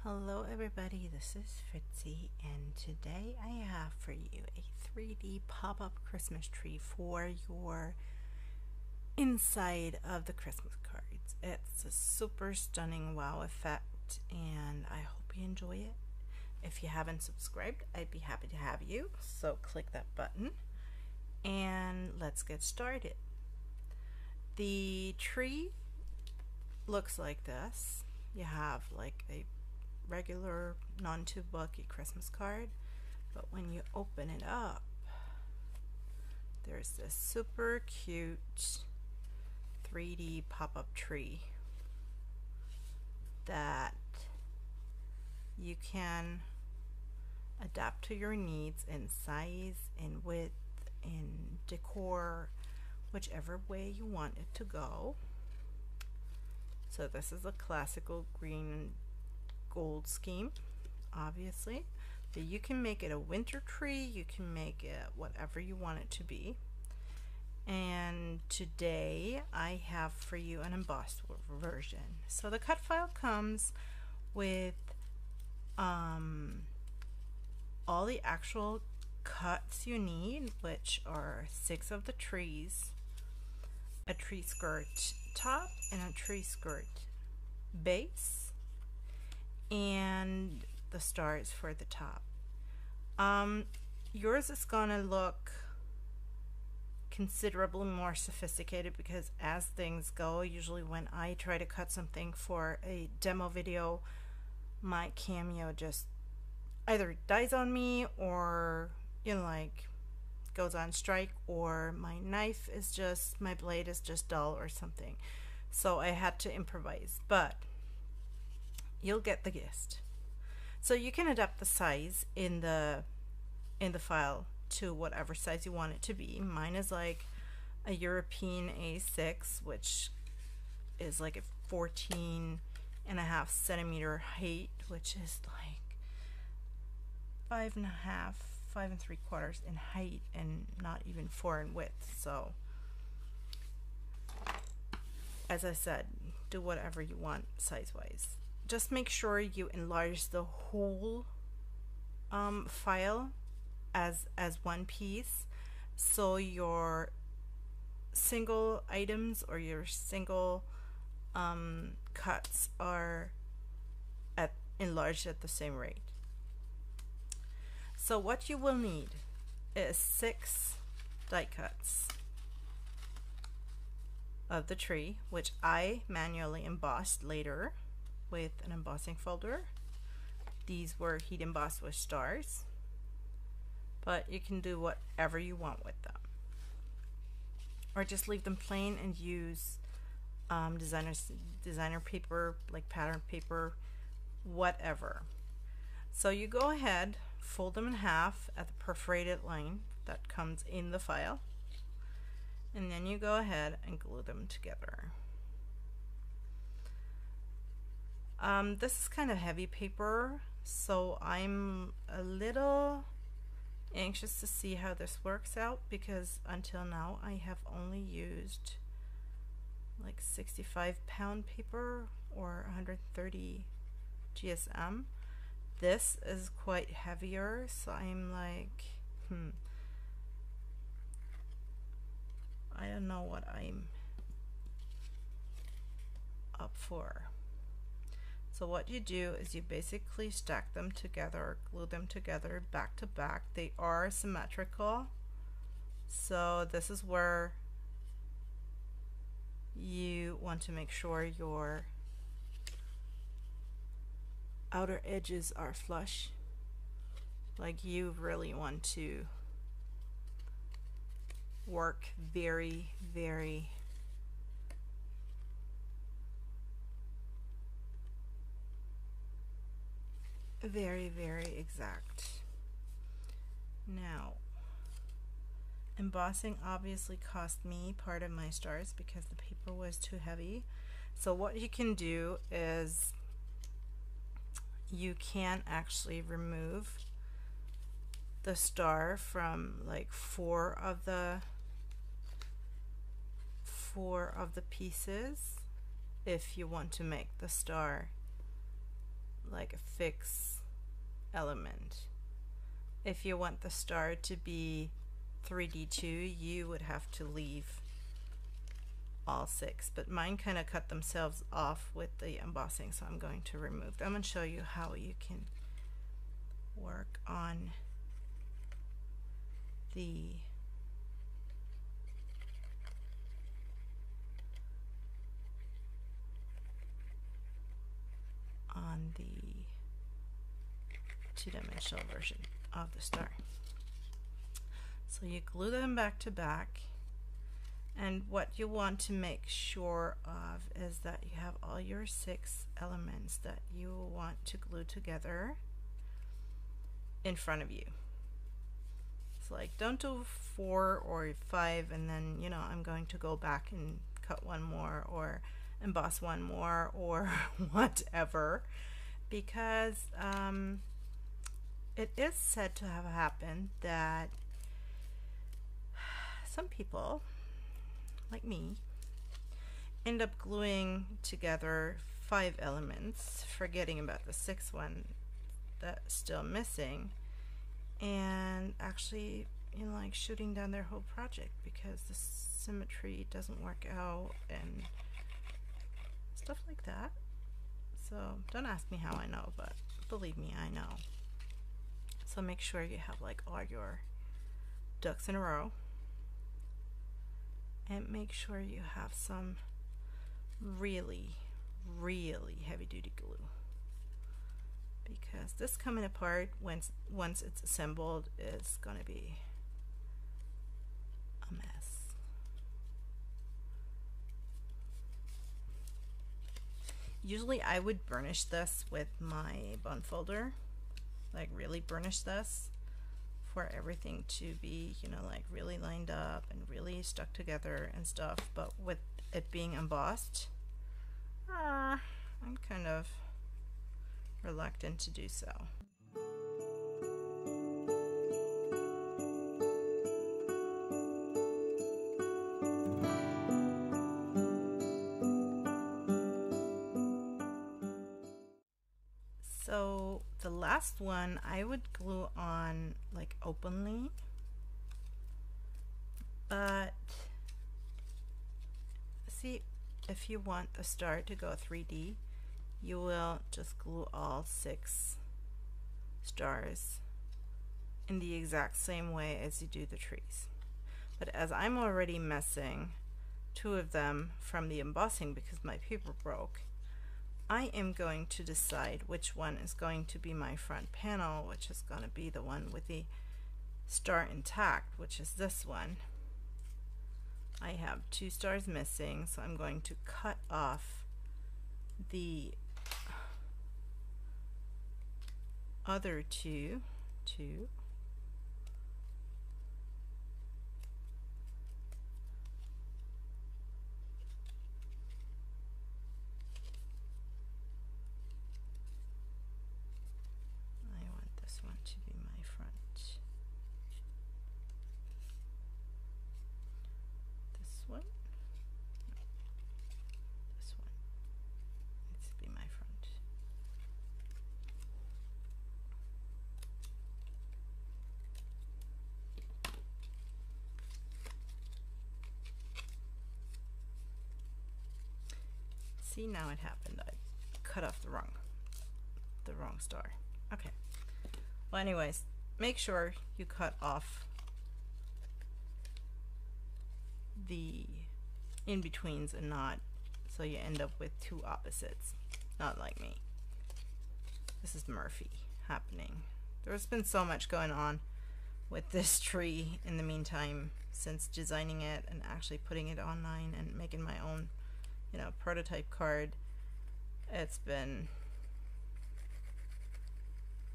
Hello everybody, this is Fritzy, and today I have for you a 3D pop-up Christmas tree for your inside of the Christmas cards. It's a super stunning wow effect and I hope you enjoy it. If you haven't subscribed, I'd be happy to have you, so click that button and let's get started. The tree looks like this. You have like a regular non-too bulky Christmas card, but when you open it up, there's this super cute 3D pop-up tree that you can adapt to your needs in size, in width, in decor, whichever way you want it to go. So this is a classical green and gold scheme, obviously, but you can make it a winter tree, you can make it whatever you want it to be. And today I have for you an embossed version. So the cut file comes with all the actual cuts you need, which are 6 of the trees, a tree skirt top and a tree skirt base, and the stars for the top. Yours is gonna look considerably more sophisticated because as things go, usually when I try to cut something for a demo video, my cameo just either dies on me or like goes on strike, or my knife is just, my blade is just dull or something. So I had to improvise, but you'll get the gist. So you can adapt the size in the file to whatever size you want it to be. Mine is like a European A6, which is like a 14.5 centimeter height, which is like 5 3/4 in height and not even 4 in width. So as I said, do whatever you want size wise. Just make sure you enlarge the whole file as one piece, so your single items or your single cuts are enlarged at the same rate. So what you will need is 6 die cuts of the tree, which I manually embossed later with an embossing folder. These were heat embossed with stars, but you can do whatever you want with them, or just leave them plain and use designer paper, like pattern paper, whatever. So you go ahead, fold them in half at the perforated line that comes in the file, and then you go ahead and glue them together. This is kind of heavy paper, so I'm a little anxious to see how this works out, because until now I have only used like 65-pound paper or 130 GSM. This is quite heavier, so I'm like, I don't know what I'm up for. So what you do is you basically stack them together, glue them together back to back. They are symmetrical, so this is where you want to make sure your outer edges are flush. Like, you really want to work very, very exact. Now, embossing obviously cost me part of my stars because the paper was too heavy. So what you can do is you can actually remove the star from like four of the pieces if you want to make the star like a fixed element. If you want the star to be 3D too, you would have to leave all 6, but mine kind of cut themselves off with the embossing, so I'm going to remove them and show you how you can work on the two-dimensional version of the star. So you glue them back to back, and what you want to make sure of is that you have all your 6 elements that you want to glue together in front of you. It's like, don't do 4 or 5 and then, you know, I'm going to go back and cut one more or emboss one more or whatever, because it is said to have happened that some people, like me, end up gluing together 5 elements, forgetting about the 6th one that's still missing, and actually, you know, like shooting down their whole project because the symmetry doesn't work out and stuff like that. So don't ask me how I know, but believe me, I know. So make sure you have like all your ducks in a row, and make sure you have some really heavy duty glue, because this coming apart once it's assembled is going to be a mess. Usually I would burnish this with my bond folder, like really burnish this for everything to be, you know, like really lined up and really stuck together and stuff, but with it being embossed, I'm kind of reluctant to do so. So the last one I would glue on like openly, but see, if you want the star to go 3D, you will just glue all 6 stars in the exact same way as you do the trees. But as I'm already missing 2 of them from the embossing because my paper broke, I am going to decide which one is going to be my front panel, which is going to be the one with the star intact, which is this one. I have 2 stars missing, so I'm going to cut off the other two. I want this one to be my front. This one. This one needs to be my front. See, now it happened. I cut off the wrong star. Okay. Well, anyways, make sure you cut off the in-betweens and not so you end up with 2 opposites. Not like me. This is Murphy happening. There's been so much going on with this tree in the meantime since designing it and actually putting it online and making my own, you know, prototype card. It's been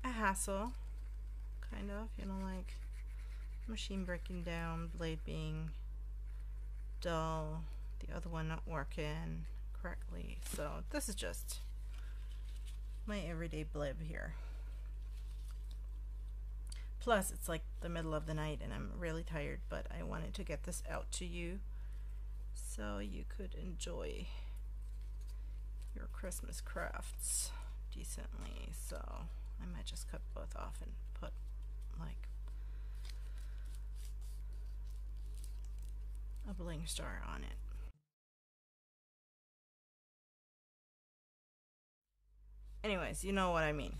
a hassle, kind of, you know, like machine breaking down, blade being dull, the other one not working correctly. So this is just my everyday blib here. Plus it's like the middle of the night and I'm really tired, but I wanted to get this out to you so you could enjoy your Christmas crafts decently, so I might just cut both off and put like a bling star on it. Anyways, you know what I mean.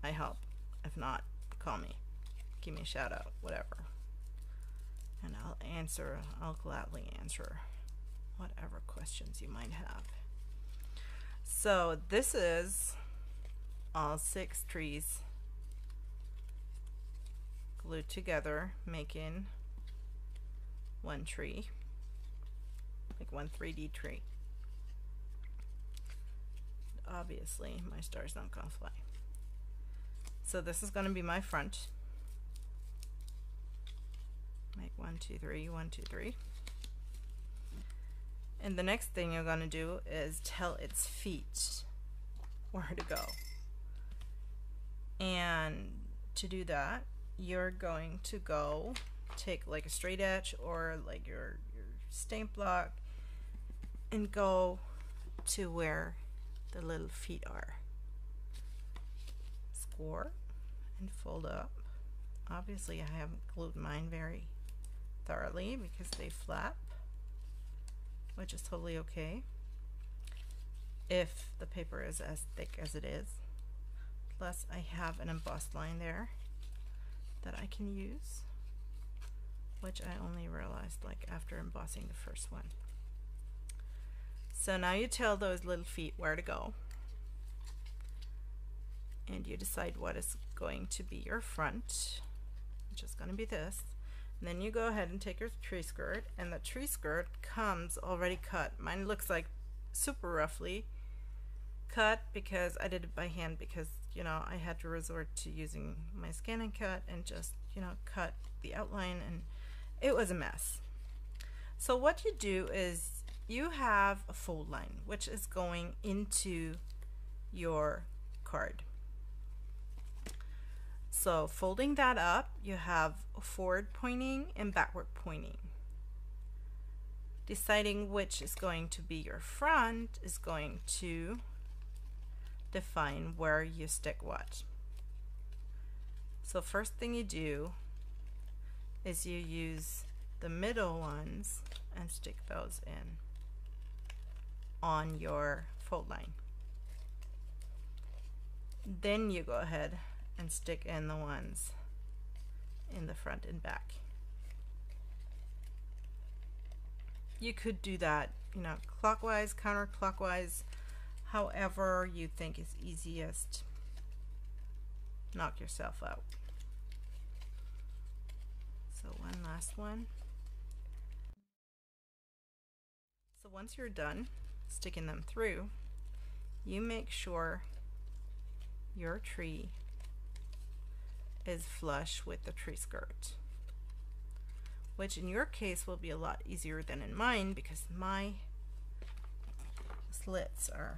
I help. If not, call me. Give me a shout out, whatever. And I'll gladly answer whatever questions you might have. So this is all 6 trees glued together, making one tree, like one 3D tree. Obviously, my star's not gonna fly. So this is gonna be my front. Make 1, 2, 3, 1, 2, 3. And the next thing you're gonna do is tell its feet where to go. And to do that, you're going to go take like a straight edge or like your stamp block and go to where the little feet are. Score and fold up. Obviously I haven't glued mine very thoroughly because they flap, which is totally okay if the paper is as thick as it is. Plus I have an embossed line there that I can use, which I only realized like after embossing the first one. So now you tell those little feet where to go, and you decide what is going to be your front, which is going to be this. And then you go ahead and take your tree skirt, and the tree skirt comes already cut. Mine looks like super roughly cut because I did it by hand, because you know I had to resort to using my scan and cut and just cut the outline, and it was a mess. So what you do is you have a fold line which is going into your card. So folding that up, you have forward pointing and backward pointing. Deciding which is going to be your front is going to define where you stick what. So first thing you do is you use the middle ones and stick those in on your fold line. Then you go ahead and stick in the ones in the front and back. You could do that, clockwise, counterclockwise, however you think is easiest. Knock yourself out. So one last one. So once you're done sticking them through, you make sure your tree is flush with the tree skirt, which in your case will be a lot easier than in mine because my slits are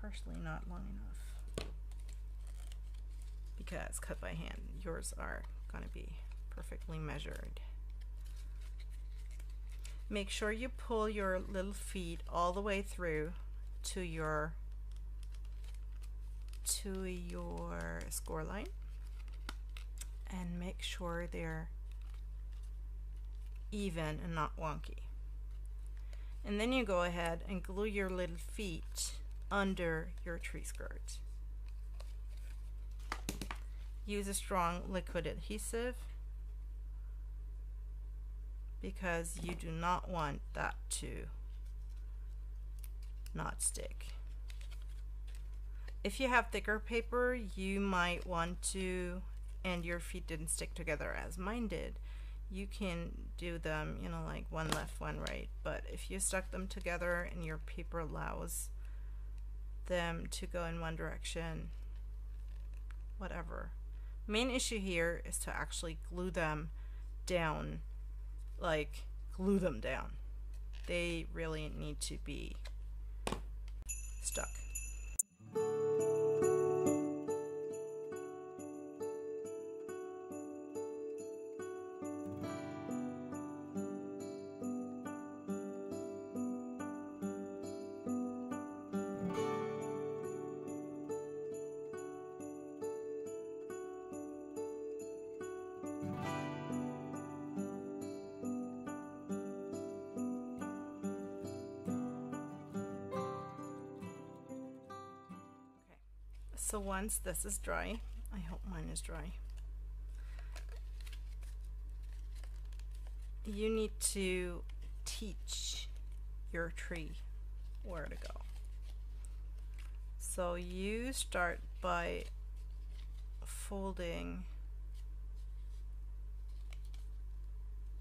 partially not long enough because cut by hand. Yours are going to be perfectly measured. Make sure you pull your little feet all the way through to your score line, and make sure they're even and not wonky. And then you go ahead and glue your little feet under your tree skirt. Use a strong liquid adhesive because you do not want that to not stick. If you have thicker paper, you might want to, and your feet didn't stick together as mine did, you can do them, like one left, one right. But if you stuck them together and your paper allows them to go in one direction, whatever. Main issue here is to actually glue them down, like glue them down. They really need to be stuck. So once this is dry, I hope mine is dry, you need to teach your tree where to go. So you start by folding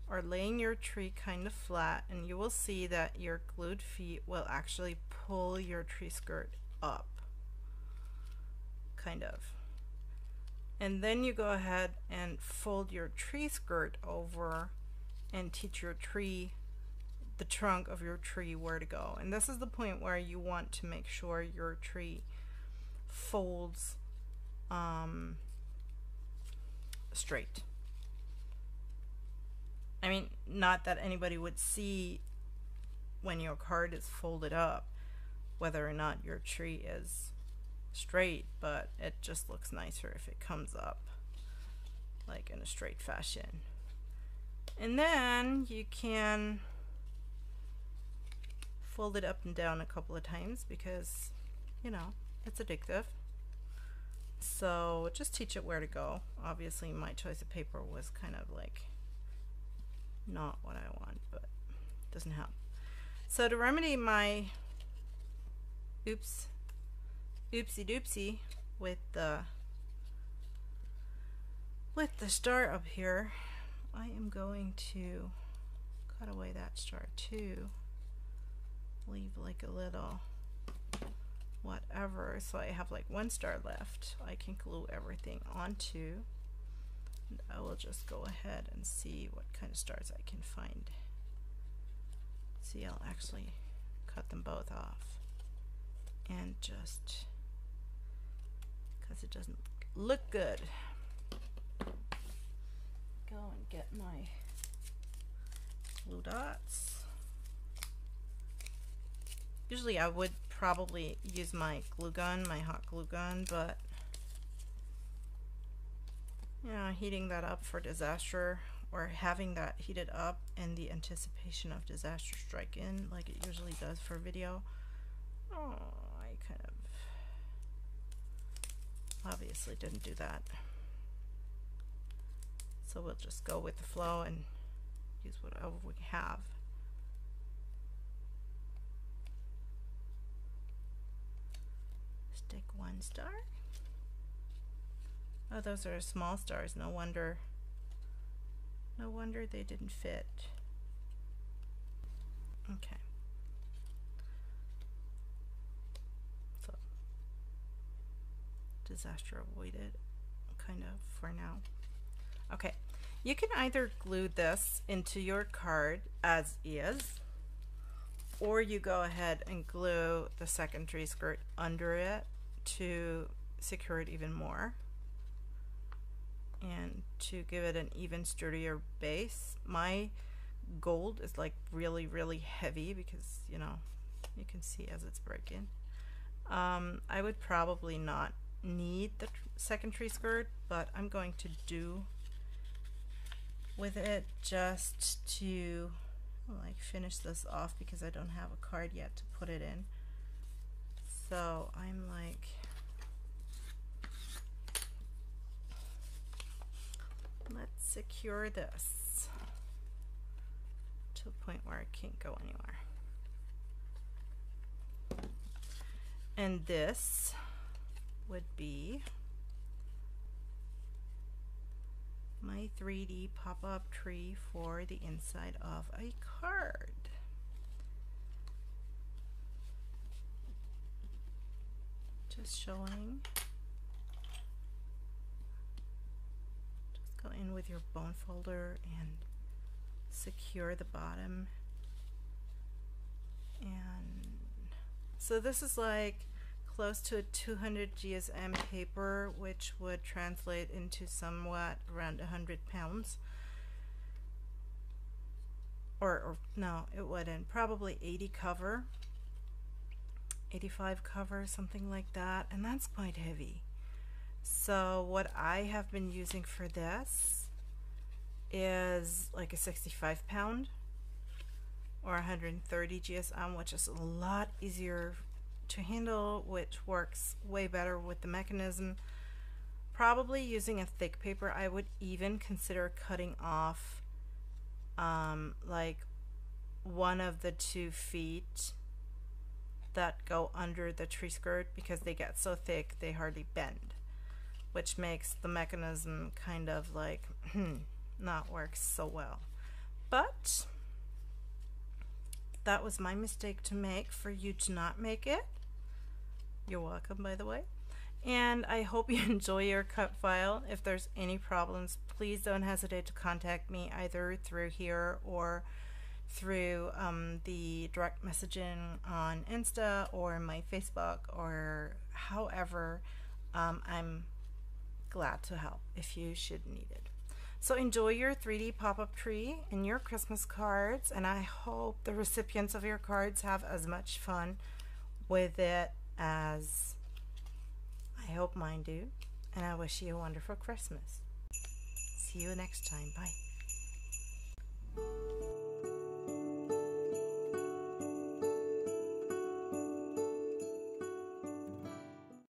or laying your tree kind of flat, and you will see that your glued feet will actually pull your tree skirt up, kind of. And then you go ahead and fold your tree skirt over and teach your tree, the trunk of your tree, where to go. And this is the point where you want to make sure your tree folds straight. I mean, not that anybody would see when your card is folded up whether or not your tree is straight, but it just looks nicer if it comes up like in a straight fashion. And then you can fold it up and down a couple of times because, you know, it's addictive. So just teach it where to go. Obviously my choice of paper was kind of like not what I want, but it doesn't help. So to remedy my oopsie doopsie with the star up here, I am going to cut away that star too, leave like a little whatever, so I have like one star left I can glue everything onto. And I will just go ahead and see what kind of stars I can find. See, I'll actually cut them both off, and just because it doesn't look good, go and get my glue dots. Usually I would probably use my glue gun, my hot glue gun, but you know, heating that up for disaster, or having that heated up in the anticipation of disaster strike in, like it usually does for video. Oh, I kind of obviously didn't do that. So we'll just go with the flow and use whatever we have. Stick one star. Oh, those are small stars. No wonder they didn't fit. Okay. So, disaster avoided, kind of, for now. Okay. You can either glue this into your card as is, or you go ahead and glue the second tree skirt under it to secure it even more and to give it an even sturdier base. My gold is like really heavy because, you know, you can see as it's breaking. I would probably not need the second tree skirt, but I'm going to do with it just to like finish this off because I don't have a card yet to put it in. So I'm like, let's secure this to a point where it can't go anywhere. And this would be my 3D pop-up tree for the inside of a card. Just showing. Just go in with your bone folder and secure the bottom. And so this is like close to a 200 GSM paper, which would translate into somewhat around 100 pounds. Or no, it wouldn't. Probably 80 cover, 85 cover, something like that. And that's quite heavy. So what I have been using for this is like a 65 pound or 130 GSM, which is a lot easier to handle, which works way better with the mechanism. Probably using a thick paper. I would even consider cutting off like one of the 2 feet that go under the tree skirt, because they get so thick they hardly bend, which makes the mechanism kind of like not work so well. But that was my mistake to make, for you to not make it. You're welcome, by the way. And I hope you enjoy your cut file. If there's any problems, please don't hesitate to contact me either through here or through the direct messaging on Insta or my Facebook, or however. I'm glad to help if you should need it. So enjoy your 3D pop-up tree and your Christmas cards, and I hope the recipients of your cards have as much fun with it as I hope mine do, and I wish you a wonderful Christmas. See you next time. Bye.